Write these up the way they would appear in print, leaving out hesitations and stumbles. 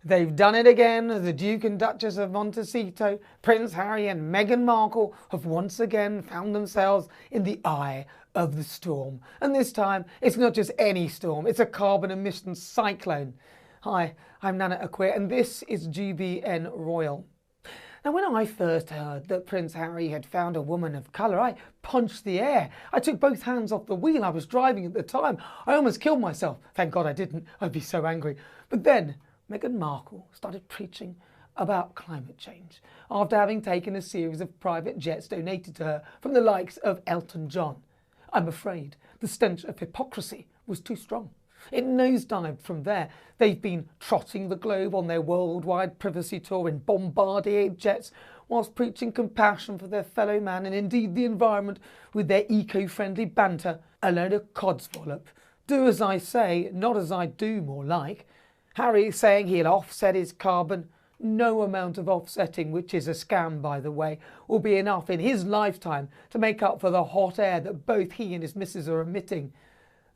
They've done it again. The Duke and Duchess of Montecito, Prince Harry and Meghan Markle have once again found themselves in the eye of the storm. And this time, it's not just any storm, it's a carbon emissions cyclone. Hi, I'm Nana Akua, and this is GBN Royal. Now, when I first heard that Prince Harry had found a woman of colour, I punched the air. I took both hands off the wheel. I was driving at the time. I almost killed myself. Thank God I didn't. I'd be so angry. But then Meghan Markle started preaching about climate change after having taken a series of private jets donated to her from the likes of Elton John. I'm afraid the stench of hypocrisy was too strong. It nosedived from there. They've been trotting the globe on their worldwide privacy tour in Bombardier jets, whilst preaching compassion for their fellow man and indeed the environment with their eco-friendly banter. A load of codswallop. Do as I say, not as I do, more like. Harry saying he'll offset his carbon. No amount of offsetting, which is a scam by the way, will be enough in his lifetime to make up for the hot air that both he and his missus are emitting.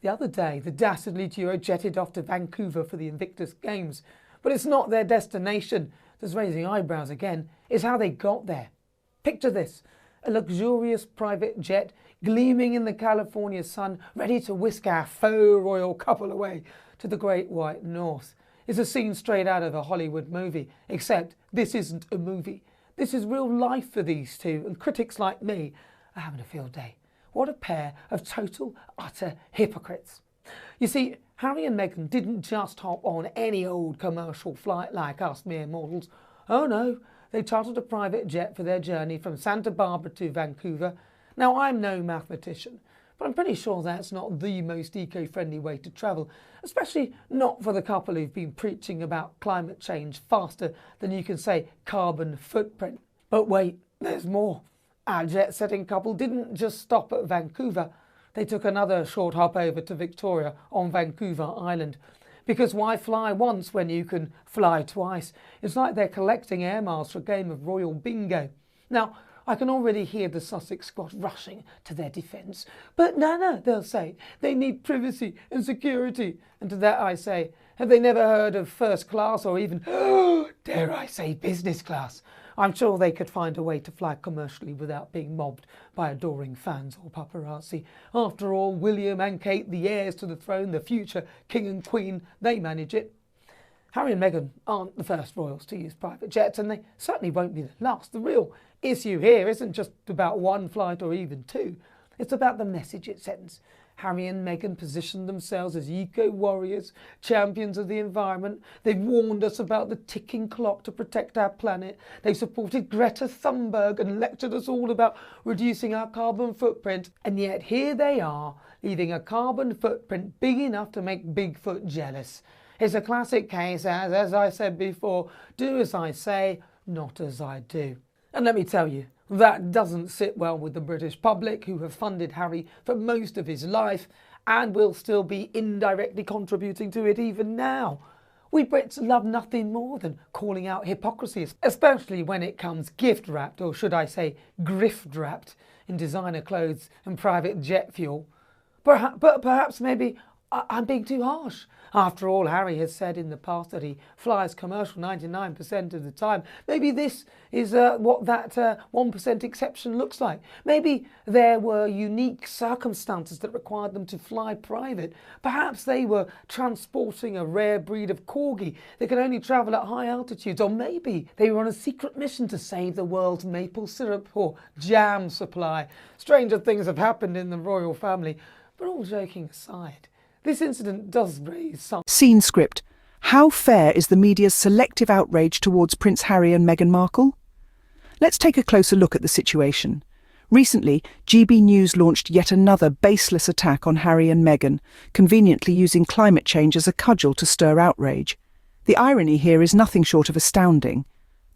The other day, the dastardly duo jetted off to Vancouver for the Invictus Games. But it's not their destination that's raising eyebrows again, it's how they got there. Picture this, a luxurious private jet gleaming in the California sun, ready to whisk our faux royal couple away to the great white north. It's a scene straight out of a Hollywood movie, except this isn't a movie. This is real life for these two, and critics like me are having a field day. What a pair of total, utter hypocrites. You see, Harry and Meghan didn't just hop on any old commercial flight like us mere mortals. Oh no, they chartered a private jet for their journey from Santa Barbara to Vancouver. Now, I'm no mathematician, but I'm pretty sure that's not the most eco-friendly way to travel, especially not for the couple who've been preaching about climate change faster than you can say carbon footprint. But wait, there's more. Our jet-setting couple didn't just stop at Vancouver. They took another short hop over to Victoria on Vancouver Island. Because why fly once when you can fly twice? It's like they're collecting air miles for a game of royal bingo. Now, I can already hear the Sussex squad rushing to their defence. But Nana, they'll say, they need privacy and security. And to that I say, have they never heard of first class or even, dare I say, business class? I'm sure they could find a way to fly commercially without being mobbed by adoring fans or paparazzi. After all, William and Kate, the heirs to the throne, the future king and queen, they manage it. Harry and Meghan aren't the first royals to use private jets, and they certainly won't be the last. The real issue here isn't just about one flight or even two. It's about the message it sends. Harry and Meghan positioned themselves as eco-warriors, champions of the environment. They've warned us about the ticking clock to protect our planet. They've supported Greta Thunberg and lectured us all about reducing our carbon footprint. And yet here they are, leaving a carbon footprint big enough to make Bigfoot jealous. It's a classic case as I said before, do as I say, not as I do. And let me tell you, that doesn't sit well with the British public, who have funded Harry for most of his life and will still be indirectly contributing to it even now. We Brits love nothing more than calling out hypocrisy, especially when it comes gift-wrapped, or should I say grift-wrapped, in designer clothes and private jet fuel. But perhaps maybe I'm being too harsh. After all, Harry has said in the past that he flies commercial 99% of the time. Maybe this is what that 1% exception looks like. Maybe there were unique circumstances that required them to fly private. Perhaps they were transporting a rare breed of corgi that can only travel at high altitudes. Or maybe they were on a secret mission to save the world's maple syrup or jam supply. Stranger things have happened in the royal family. But all joking aside, this incident does raise some... Scene script. How fair is the media's selective outrage towards Prince Harry and Meghan Markle? Let's take a closer look at the situation. Recently, GB News launched yet another baseless attack on Harry and Meghan, conveniently using climate change as a cudgel to stir outrage. The irony here is nothing short of astounding.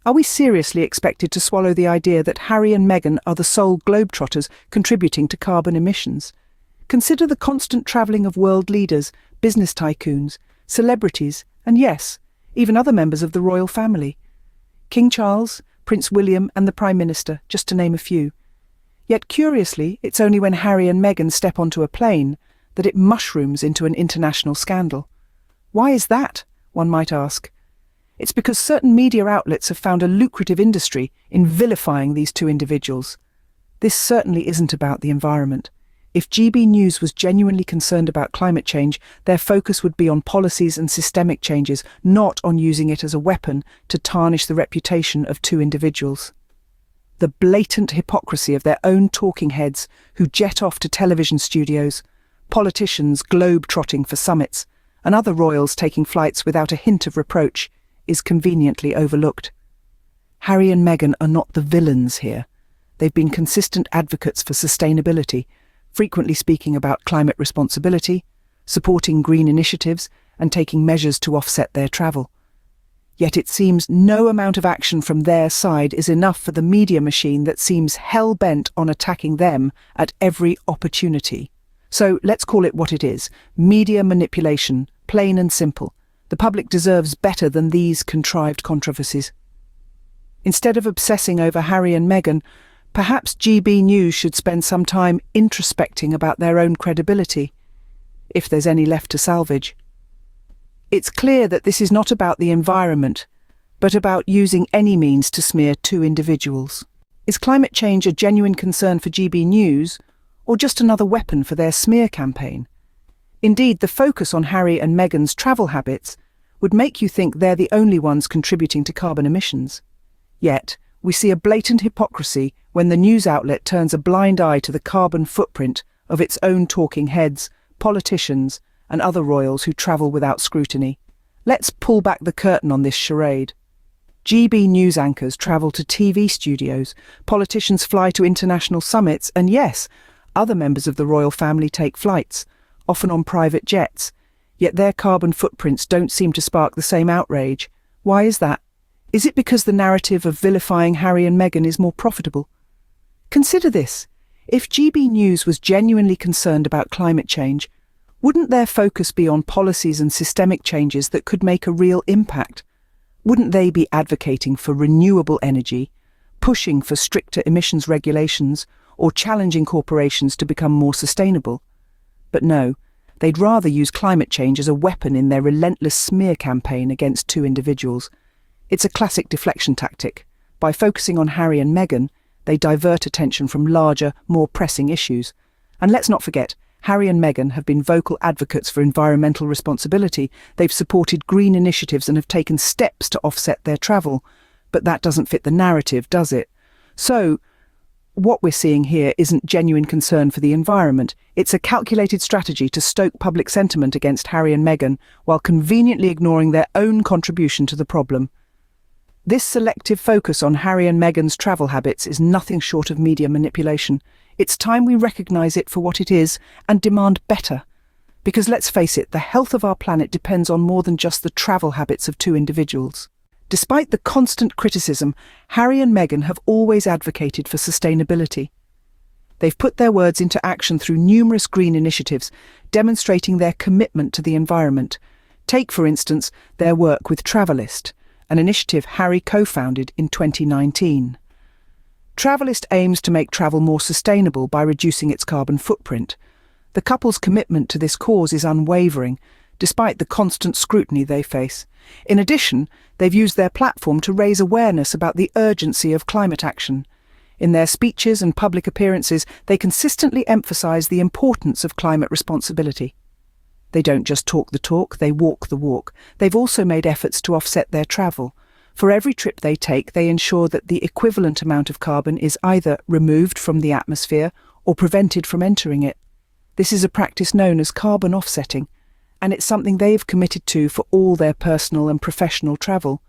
Are we seriously expected to swallow the idea that Harry and Meghan are the sole globetrotters contributing to carbon emissions? Consider the constant travelling of world leaders, business tycoons, celebrities, and yes, even other members of the royal family. King Charles, Prince William and the Prime Minister, just to name a few. Yet curiously, it's only when Harry and Meghan step onto a plane that it mushrooms into an international scandal. Why is that, one might ask? It's because certain media outlets have found a lucrative industry in vilifying these two individuals. This certainly isn't about the environment. If GB News was genuinely concerned about climate change, their focus would be on policies and systemic changes, not on using it as a weapon to tarnish the reputation of two individuals. The blatant hypocrisy of their own talking heads who jet off to television studios, politicians globe-trotting for summits, and other royals taking flights without a hint of reproach, is conveniently overlooked. Harry and Meghan are not the villains here. They've been consistent advocates for sustainability, frequently speaking about climate responsibility, supporting green initiatives, and taking measures to offset their travel. Yet it seems no amount of action from their side is enough for the media machine that seems hell-bent on attacking them at every opportunity. So let's call it what it is: media manipulation, plain and simple. The public deserves better than these contrived controversies. Instead of obsessing over Harry and Meghan, perhaps GB News should spend some time introspecting about their own credibility, if there's any left to salvage. It's clear that this is not about the environment, but about using any means to smear two individuals. Is climate change a genuine concern for GB News, or just another weapon for their smear campaign? Indeed, the focus on Harry and Meghan's travel habits would make you think they're the only ones contributing to carbon emissions. Yet, we see a blatant hypocrisy when the news outlet turns a blind eye to the carbon footprint of its own talking heads, politicians, and other royals who travel without scrutiny. Let's pull back the curtain on this charade. GB News anchors travel to TV studios, politicians fly to international summits, and yes, other members of the royal family take flights, often on private jets, yet their carbon footprints don't seem to spark the same outrage. Why is that? Is it because the narrative of vilifying Harry and Meghan is more profitable? Consider this. If GB News was genuinely concerned about climate change, wouldn't their focus be on policies and systemic changes that could make a real impact? Wouldn't they be advocating for renewable energy, pushing for stricter emissions regulations, or challenging corporations to become more sustainable? But no, they'd rather use climate change as a weapon in their relentless smear campaign against two individuals. It's a classic deflection tactic. By focusing on Harry and Meghan, they divert attention from larger, more pressing issues. And let's not forget, Harry and Meghan have been vocal advocates for environmental responsibility. They've supported green initiatives and have taken steps to offset their travel. But that doesn't fit the narrative, does it? So, what we're seeing here isn't genuine concern for the environment. It's a calculated strategy to stoke public sentiment against Harry and Meghan while conveniently ignoring their own contribution to the problem. This selective focus on Harry and Meghan's travel habits is nothing short of media manipulation. It's time we recognise it for what it is and demand better. Because let's face it, the health of our planet depends on more than just the travel habits of two individuals. Despite the constant criticism, Harry and Meghan have always advocated for sustainability. They've put their words into action through numerous green initiatives, demonstrating their commitment to the environment. Take, for instance, their work with Travelist, an initiative Harry co-founded in 2019. Travelist aims to make travel more sustainable by reducing its carbon footprint. The couple's commitment to this cause is unwavering, despite the constant scrutiny they face. In addition, they've used their platform to raise awareness about the urgency of climate action. In their speeches and public appearances, they consistently emphasise the importance of climate responsibility. They don't just talk the talk, they walk the walk. They've also made efforts to offset their travel. For every trip they take, they ensure that the equivalent amount of carbon is either removed from the atmosphere or prevented from entering it. This is a practice known as carbon offsetting, and it's something they've committed to for all their personal and professional travel.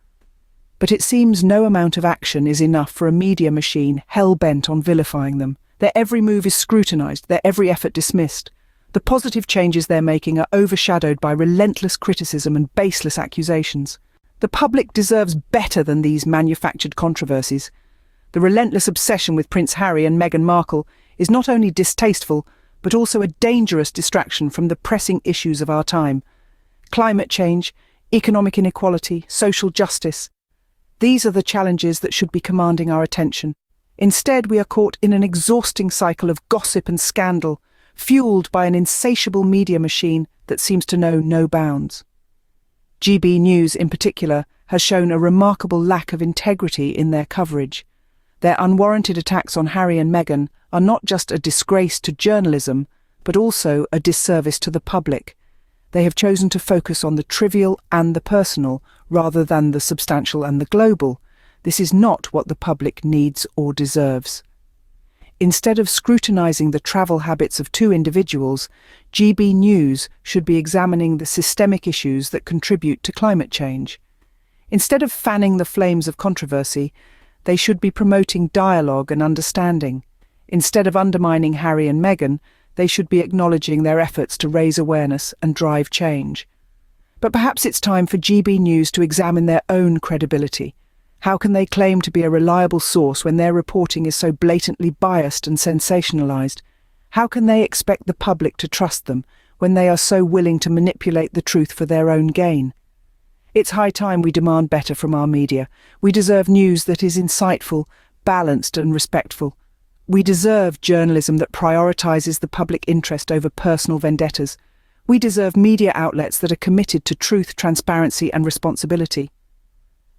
But it seems no amount of action is enough for a media machine hell-bent on vilifying them. Their every move is scrutinised, their every effort dismissed. The positive changes they're making are overshadowed by relentless criticism and baseless accusations. The public deserves better than these manufactured controversies. The relentless obsession with Prince Harry and Meghan Markle is not only distasteful, but also a dangerous distraction from the pressing issues of our time. Climate change, economic inequality, social justice. These are the challenges that should be commanding our attention. Instead, we are caught in an exhausting cycle of gossip and scandal, fueled by an insatiable media machine that seems to know no bounds. GB News, in particular, has shown a remarkable lack of integrity in their coverage. Their unwarranted attacks on Harry and Meghan are not just a disgrace to journalism, but also a disservice to the public. They have chosen to focus on the trivial and the personal, rather than the substantial and the global. This is not what the public needs or deserves. Instead of scrutinizing the travel habits of two individuals, GB News should be examining the systemic issues that contribute to climate change. Instead of fanning the flames of controversy, they should be promoting dialogue and understanding. Instead of undermining Harry and Meghan, they should be acknowledging their efforts to raise awareness and drive change. But perhaps it's time for GB News to examine their own credibility. How can they claim to be a reliable source when their reporting is so blatantly biased and sensationalized? How can they expect the public to trust them when they are so willing to manipulate the truth for their own gain? It's high time we demand better from our media. We deserve news that is insightful, balanced and respectful. We deserve journalism that prioritizes the public interest over personal vendettas. We deserve media outlets that are committed to truth, transparency and responsibility.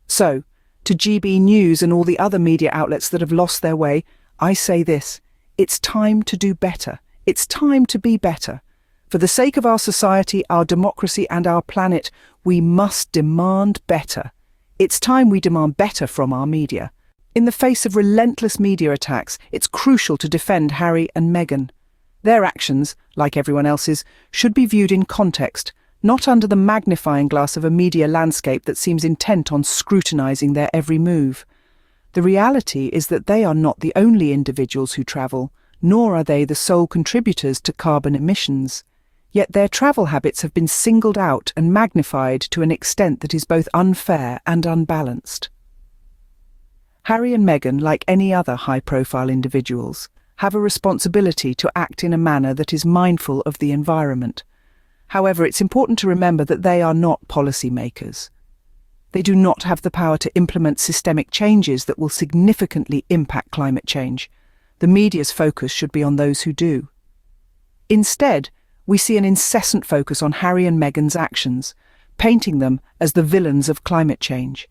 So, to GB News and all the other media outlets that have lost their way, I say this: it's time to do better. It's time to be better. For the sake of our society, our democracy and our planet, we must demand better. It's time we demand better from our media. In the face of relentless media attacks, it's crucial to defend Harry and Meghan. Their actions, like everyone else's, should be viewed in context, not under the magnifying glass of a media landscape that seems intent on scrutinizing their every move. The reality is that they are not the only individuals who travel, nor are they the sole contributors to carbon emissions. Yet their travel habits have been singled out and magnified to an extent that is both unfair and unbalanced. Harry and Meghan, like any other high-profile individuals, have a responsibility to act in a manner that is mindful of the environment. However, it's important to remember that they are not policymakers. They do not have the power to implement systemic changes that will significantly impact climate change. The media's focus should be on those who do. Instead, we see an incessant focus on Harry and Meghan's actions, painting them as the villains of climate change.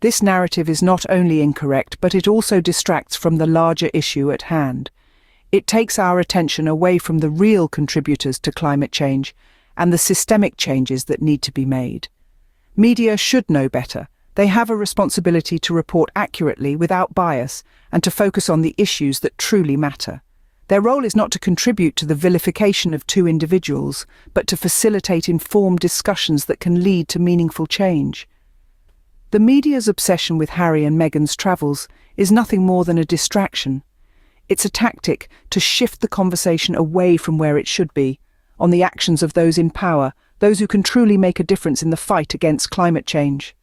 This narrative is not only incorrect, but it also distracts from the larger issue at hand. It takes our attention away from the real contributors to climate change and the systemic changes that need to be made. Media should know better. They have a responsibility to report accurately without bias and to focus on the issues that truly matter. Their role is not to contribute to the vilification of two individuals, but to facilitate informed discussions that can lead to meaningful change. The media's obsession with Harry and Meghan's travels is nothing more than a distraction. It's a tactic to shift the conversation away from where it should be, on the actions of those in power, those who can truly make a difference in the fight against climate change.